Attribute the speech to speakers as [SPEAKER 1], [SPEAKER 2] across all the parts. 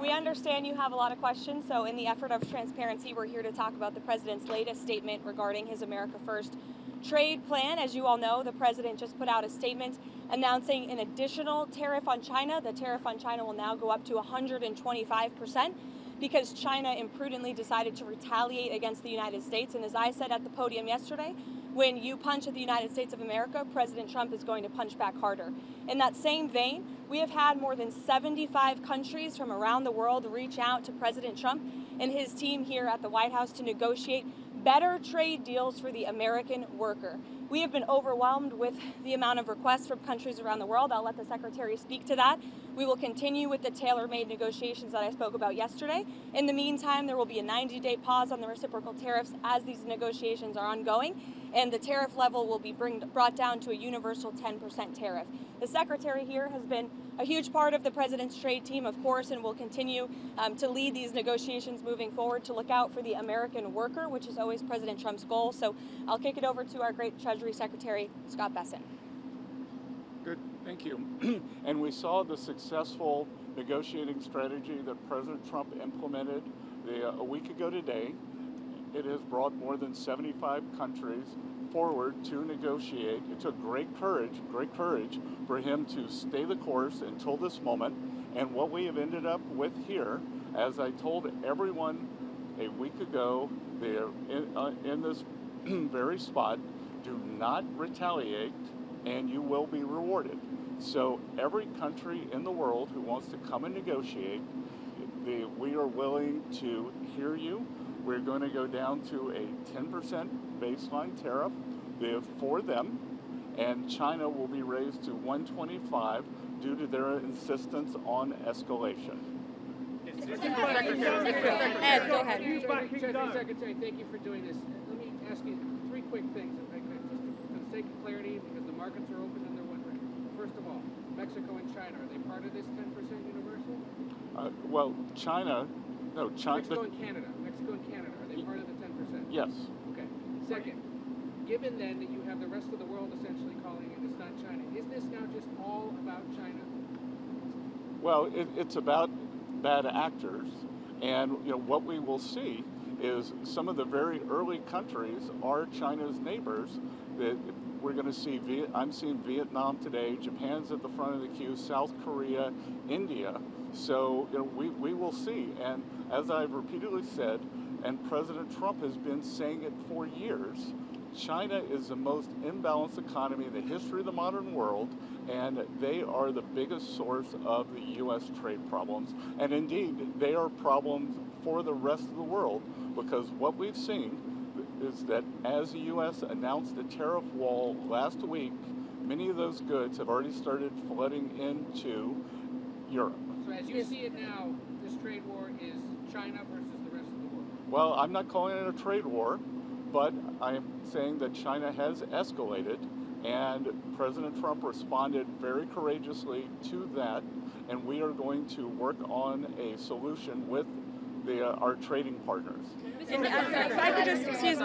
[SPEAKER 1] We understand you have a lot of questions, so in the effort of transparency, we're here to talk about the president's latest statement regarding his America First trade plan. As you all know, the president just put out a statement announcing an additional tariff on China. The tariff on China will now go up to 125%. Because China imprudently decided to retaliate against the United States. And as I said at the podium yesterday, when you punch at the United States of America, President Trump is going to punch back harder. In that same vein, we have had more than 75 countries from around the world reach out to President Trump and his team here at the White House to negotiate better trade deals for the American worker. We have been overwhelmed with the amount of requests from countries around the world. I'll let the Secretary speak to that. We will continue with the tailor-made negotiations that I spoke about yesterday. In the meantime, there will be a 90-day pause on the reciprocal tariffs as these negotiations are ongoing, and the tariff level will be brought down to a universal 10% tariff. The Secretary here has been a huge part of the President's trade team, of course, and will continue to lead these negotiations moving forward to look out for the American worker, which is always President Trump's goal. So I'll kick it over to our great Treasury Secretary, Scott Bessent.
[SPEAKER 2] Good, thank you. And we saw the successful negotiating strategy that President Trump implemented a week ago today. It has brought more than 75 countries forward to negotiate. It took great courage for him to stay the course until this moment. And what we have ended up with here, as I told everyone a week ago, they're in this very spot, do not retaliate and you will be rewarded. So every country in the world who wants to come and negotiate, we are willing to hear you. We're going to go down to a 10% baseline tariff for them, and China will be raised to 125 due to their insistence on escalation.
[SPEAKER 1] Ed, go ahead.
[SPEAKER 3] Treasury Secretary, thank you for doing this. Let me ask you three quick things, if I could, just for the sake of clarity, because the markets are open and they're wondering. First of all, Mexico and China, are they part of this 10% universal?
[SPEAKER 2] Well, China, no, China.
[SPEAKER 3] Mexico and Canada, are they part of the 10%?
[SPEAKER 2] Yes.
[SPEAKER 3] Okay. Second, given then that you have the rest of the world essentially calling it, it's not China, is this now just all about China?
[SPEAKER 2] Well, it's about bad actors, and what we will see is some of the very early countries are China's neighbors. That we're going to see. I'm seeing Vietnam today. Japan's at the front of the queue. South Korea, India. So we will see. And as I've repeatedly said, and President Trump has been saying it for years, China is the most imbalanced economy in the history of the modern world, and they are the biggest source of the U.S. trade problems. And indeed, they are problems for the rest of the world, because what we've seen is that as the U.S. announced a tariff wall last week, many of those goods have already started flooding into Europe.
[SPEAKER 3] So as you see it now, this trade war is China versus the rest of the world?
[SPEAKER 2] Well, I'm not calling it a trade war, but I am saying that China has escalated, and President Trump responded very courageously to that, and we are going to work on a solution with our trading partners.
[SPEAKER 1] And if I could just, excuse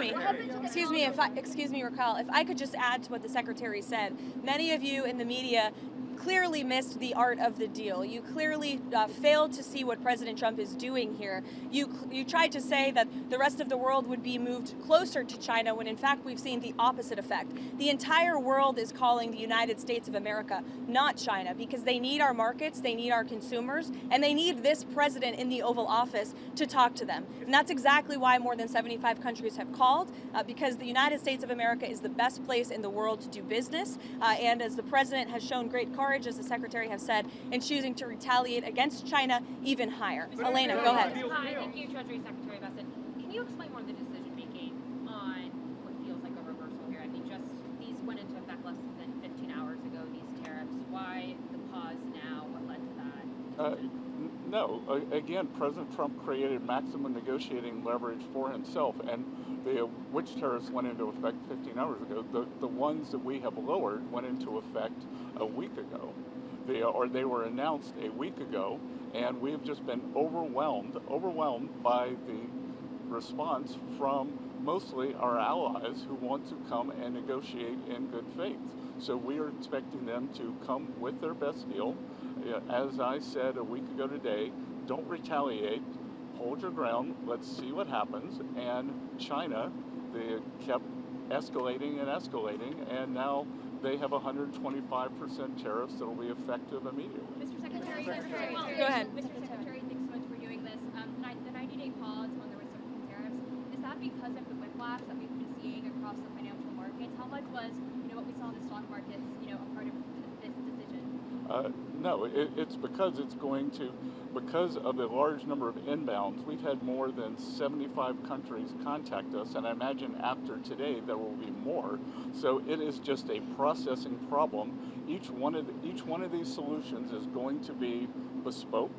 [SPEAKER 1] me, Raquel, if I could just add to what the Secretary said. Many of you in the media clearly missed the art of the deal. You clearly failed to see what President Trump is doing here. You tried to say that the rest of the world would be moved closer to China when in fact we've seen the opposite effect. The entire world is calling the United States of America, not China, because they need our markets, they need our consumers, and they need this president in the Oval Office to talk to them. And that's exactly why more than 75 countries have called, because the United States of America is the best place in the world to do business. And as the president has shown great courage, as the Secretary has said, in choosing to retaliate against China even higher. Elena, go ahead.
[SPEAKER 4] Hi, thank you, Treasury Secretary Bessent. Can you explain more of the decision-making on what feels like a reversal here? I mean, these went into effect less than 15 hours ago, these tariffs. Why the pause now? What led to that?
[SPEAKER 2] No, again, President Trump created maximum negotiating leverage for himself, and which tariffs went into effect 15 hours ago. The ones that we have lowered went into effect a week ago. They were announced a week ago, and we have just been overwhelmed by the response from mostly our allies who want to come and negotiate in good faith. So we are expecting them to come with their best deal. As I said a week ago today, don't retaliate, hold your ground, let's see what happens. And China, they kept escalating and escalating, and now they have 125% tariffs that will be effective immediately.
[SPEAKER 4] Mr. Secretary,
[SPEAKER 1] Go ahead.
[SPEAKER 4] Mr. Secretary, thanks so much for doing this. The 90-day pause on the reciprocal tariffs, is that because of the whiplash that we've been seeing across the financial markets? How much was, what we saw in the stock markets, a part of this decision?
[SPEAKER 2] No, it's because because of the large number of inbounds, we've had more than 75 countries contact us, and I imagine after today there will be more. So it is just a processing problem. Each one of these solutions is going to be bespoke.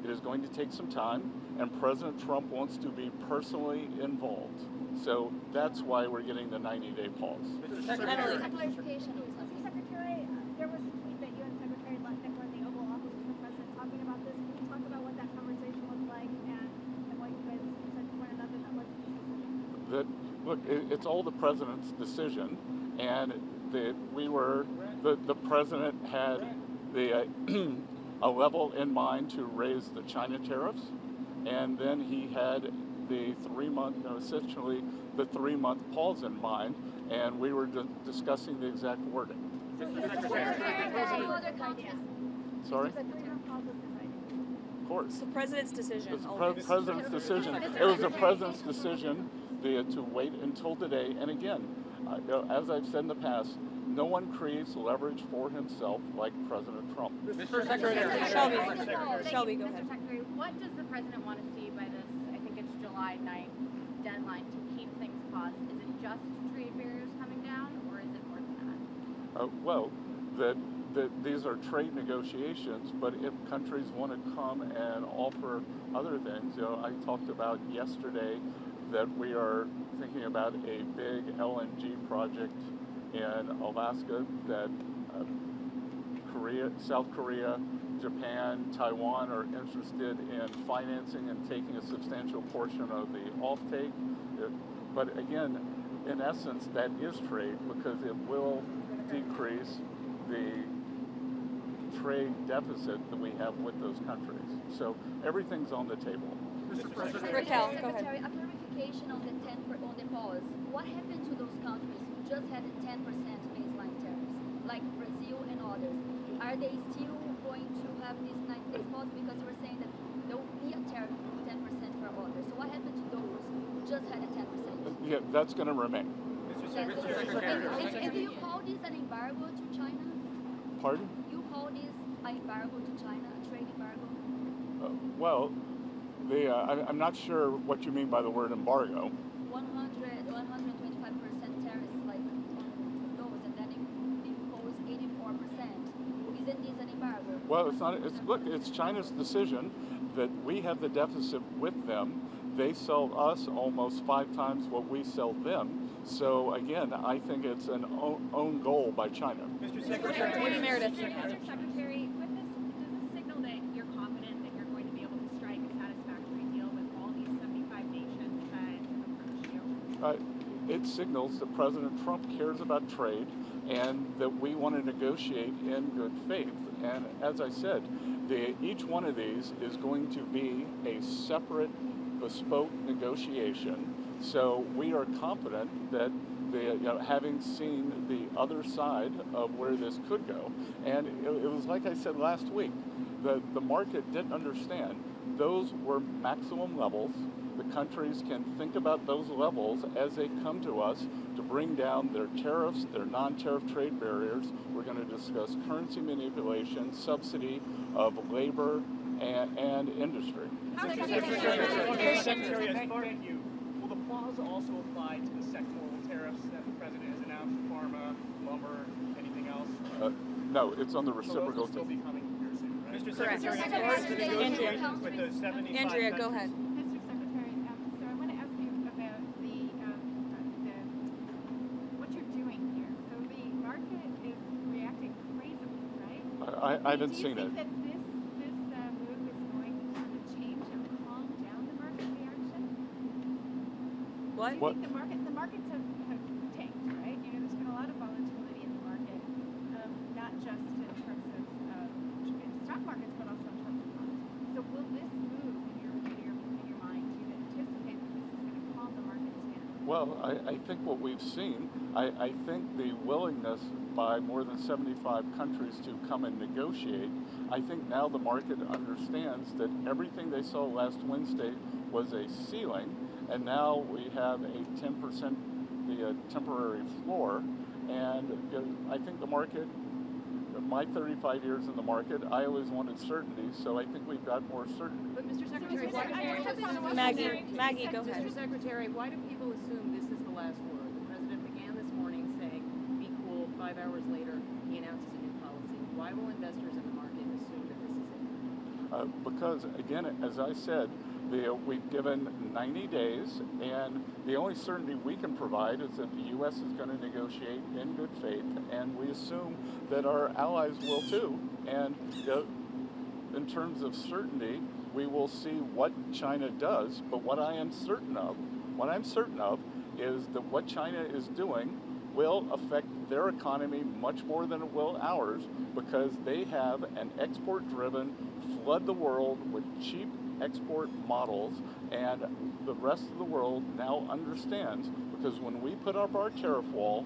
[SPEAKER 2] It is going to take some time, and President Trump wants to be personally involved. So that's why we're getting the 90-day pause.
[SPEAKER 1] Emily.
[SPEAKER 5] Clarification. Mr. Secretary, there was a tweet that you and Secretary Leavitt were in the Oval Office with the President talking about this. Can you talk about what that conversation was like and what you guys said to one another that led to this decision?
[SPEAKER 2] It's all the President's decision, and the President had a level in mind to raise the China tariffs, and then he had the 3-month pause in mind, and we were discussing the exact wording. Sorry? Of course.
[SPEAKER 1] It's the president's decision.
[SPEAKER 2] It's the president's decision. It was the president's decision to wait until today. And again, as I've said in the past, no one creates leverage for himself like President Trump.
[SPEAKER 3] Mr. Secretary.
[SPEAKER 1] Shelby, go
[SPEAKER 4] Mr.
[SPEAKER 1] ahead.
[SPEAKER 4] Secretary, what does the president want to see by this, I think it's July 9th deadline to keep things paused? Is it just trade barriers coming down, or is it more than that?
[SPEAKER 2] These are trade negotiations, but if countries want to come and offer other things, I talked about yesterday that we are thinking about a big LNG project in Alaska that South Korea, Japan, Taiwan are interested in financing and taking a substantial portion of the offtake. But again, in essence, that is trade because it will decrease the trade deficit that we have with those countries. So everything's on the table.
[SPEAKER 1] Raquel, go ahead.
[SPEAKER 5] Secretary, a clarification on the pause. What happened to those countries who just had 10% baseline tariffs, like Brazil and others? Are they still going to have this 90-day pause because you were saying that there will be a tariff of 10% for others? So what happened to those who just had a 10%?
[SPEAKER 2] Yeah, that's going to remain.
[SPEAKER 5] And do you call this an embargo to China?
[SPEAKER 2] Pardon?
[SPEAKER 5] You call this an embargo to China, a trade embargo?
[SPEAKER 2] Well, I'm not sure what you mean by the word embargo.
[SPEAKER 5] 125% tariffs like on those, and then impose 84%. Isn't this an embargo?
[SPEAKER 2] Well, it's not. It's China's decision that we have the deficit with them. They sell us almost 5 times what we sell them. So again, I think it's an own goal by China.
[SPEAKER 3] Mr. Secretary.
[SPEAKER 1] Meredith.
[SPEAKER 4] Mr. Secretary, with this, does this signal that you're confident that you're going to be able to strike a satisfactory deal with all these 75 nations that approach you?
[SPEAKER 2] It signals that President Trump cares about trade and that we want to negotiate in good faith. And as I said, each one of these is going to be a separate, bespoke negotiation. So we are confident that having seen the other side of where this could go, and it was like I said last week, the market didn't understand. Those were maximum levels. The countries can think about those levels as they come to us to bring down their tariffs, their non-tariff trade barriers. We're going to discuss currency manipulation, subsidy of labor, and industry.
[SPEAKER 6] Secretary, as far as you, will the pause also apply to the sectoral tariffs that the president has announced, pharma, lumber, anything else?
[SPEAKER 2] No, it's on the reciprocal.
[SPEAKER 6] So those will still be coming here soon, right?
[SPEAKER 5] Mr.
[SPEAKER 1] Correct.
[SPEAKER 5] Secretary,
[SPEAKER 6] As far as the negotiations with the 75
[SPEAKER 1] Andrea, go
[SPEAKER 6] countries,
[SPEAKER 1] ahead.
[SPEAKER 7] Mr. Secretary, so I want to ask you about what you're doing here. So the market is reacting crazily, right?
[SPEAKER 2] I haven't seen it.
[SPEAKER 7] Do you think that this move is going to sort of change and calm down the market reaction?
[SPEAKER 1] What?
[SPEAKER 7] Do you think the markets have tanked, right? There's been a lot of volatility in the market, not just in terms of stock markets, but also in terms of bonds. So will this move
[SPEAKER 2] Well, I think what we've seen, I think the willingness by more than 75 countries to come and negotiate, I think now the market understands that everything they saw last Wednesday was a ceiling, and now we have a 10% the temporary floor, and I think the market, my 35 years in the market, I always wanted certainty, so I think we've got more certainty.
[SPEAKER 8] But Mr. Secretary, why do
[SPEAKER 1] Maggie, go ahead.
[SPEAKER 8] Mr. Secretary, why do people assume this is the last word? The president began this morning saying, be cool. 5 hours later, he announces a new policy. Why will investors in the market assume that this is it?
[SPEAKER 2] Because, again, as I said, we've given 90 days, and the only certainty we can provide is that the U.S. is going to negotiate in good faith, and we assume that our allies will too. And in terms of certainty, we will see what China does. But what I'm certain of is that what China is doing will affect their economy much more than it will ours, because they have an export-driven, flood the world with cheap export models, and the rest of the world now understands, because when we put up our tariff wall,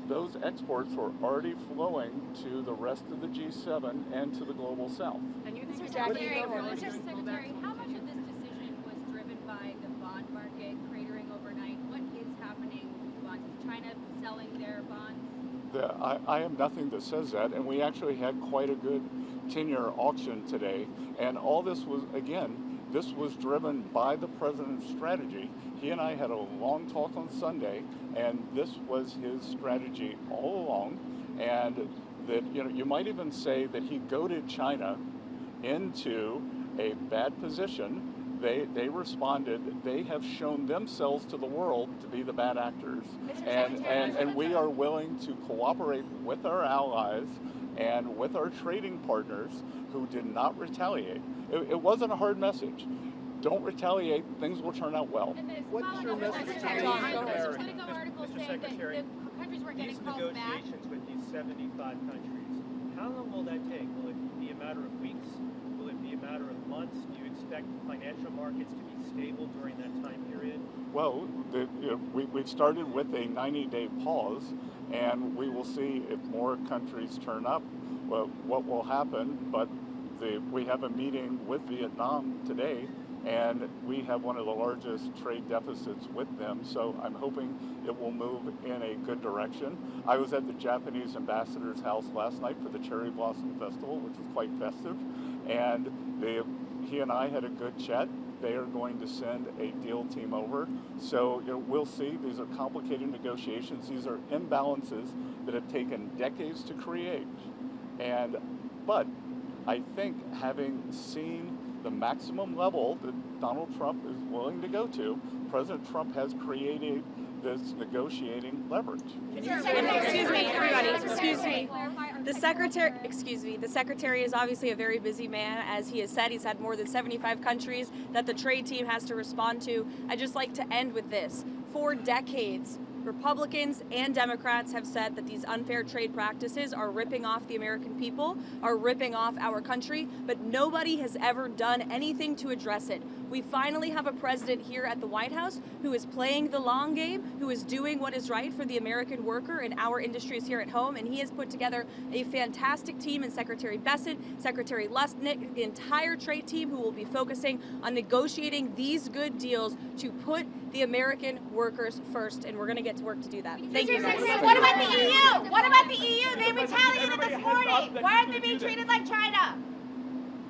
[SPEAKER 2] those exports were already flowing to the rest of the G7 and to the global south.
[SPEAKER 8] And you think
[SPEAKER 4] Mr.
[SPEAKER 8] Secretary,
[SPEAKER 4] how much of this decision was driven by the bond market cratering overnight? What is happening with bonds? Is China selling their bonds?
[SPEAKER 2] I have nothing that says that, and we actually had quite a good 10-year auction today, and all this was, again, this was driven by the president's strategy. He and I had a long talk on Sunday, and this was his strategy all along, and that, you might even say that he goaded China into a bad position. They responded. They have shown themselves to the world to be the bad actors, and we are willing to cooperate with our allies and with our trading partners who did not retaliate. It wasn't a hard message. Don't retaliate, things will turn out well.
[SPEAKER 6] What's your message to
[SPEAKER 4] There's
[SPEAKER 6] the
[SPEAKER 4] Politico article
[SPEAKER 6] Mr.
[SPEAKER 4] saying that
[SPEAKER 6] Secretary,
[SPEAKER 4] the countries were getting
[SPEAKER 6] these
[SPEAKER 4] calls back.
[SPEAKER 6] negotiations with these 75 countries, how long will that take? Will it be a matter of weeks? Will it be a matter of months? Do you expect financial markets to be stable during that time period?
[SPEAKER 2] Well, we've started with a 90-day pause, and we will see if more countries turn up, what will happen. But we have a meeting with Vietnam today, and we have one of the largest trade deficits with them, so I'm hoping it will move in a good direction. I was at the Japanese ambassador's house last night for the Cherry Blossom Festival, which was quite festive, and he and I had a good chat. They are going to send a deal team over. So we'll see. These are complicated negotiations. These are imbalances that have taken decades to create. But I think, having seen the maximum level that Donald Trump is willing to go to, President Trump has created this negotiating leverage.
[SPEAKER 1] Excuse me, everybody. Excuse me. The secretary is obviously a very busy man. As he has said, he's had more than 75 countries that the trade team has to respond to. I'd just like to end with this. For decades, Republicans and Democrats have said that these unfair trade practices are ripping off the American people, are ripping off our country, but nobody has ever done anything to address it. We finally have a president here at the White House who is playing the long game, who is doing what is right for the American worker and our industries here at home, and he has put together a fantastic team in Secretary Bessent, Secretary Lustnick, the entire trade team, who will be focusing on negotiating these good deals to put the American workers first, and we're going to get to work to do that. Thank you.
[SPEAKER 9] What about the EU? What about the EU? They retaliated this morning. Why aren't they being treated like China?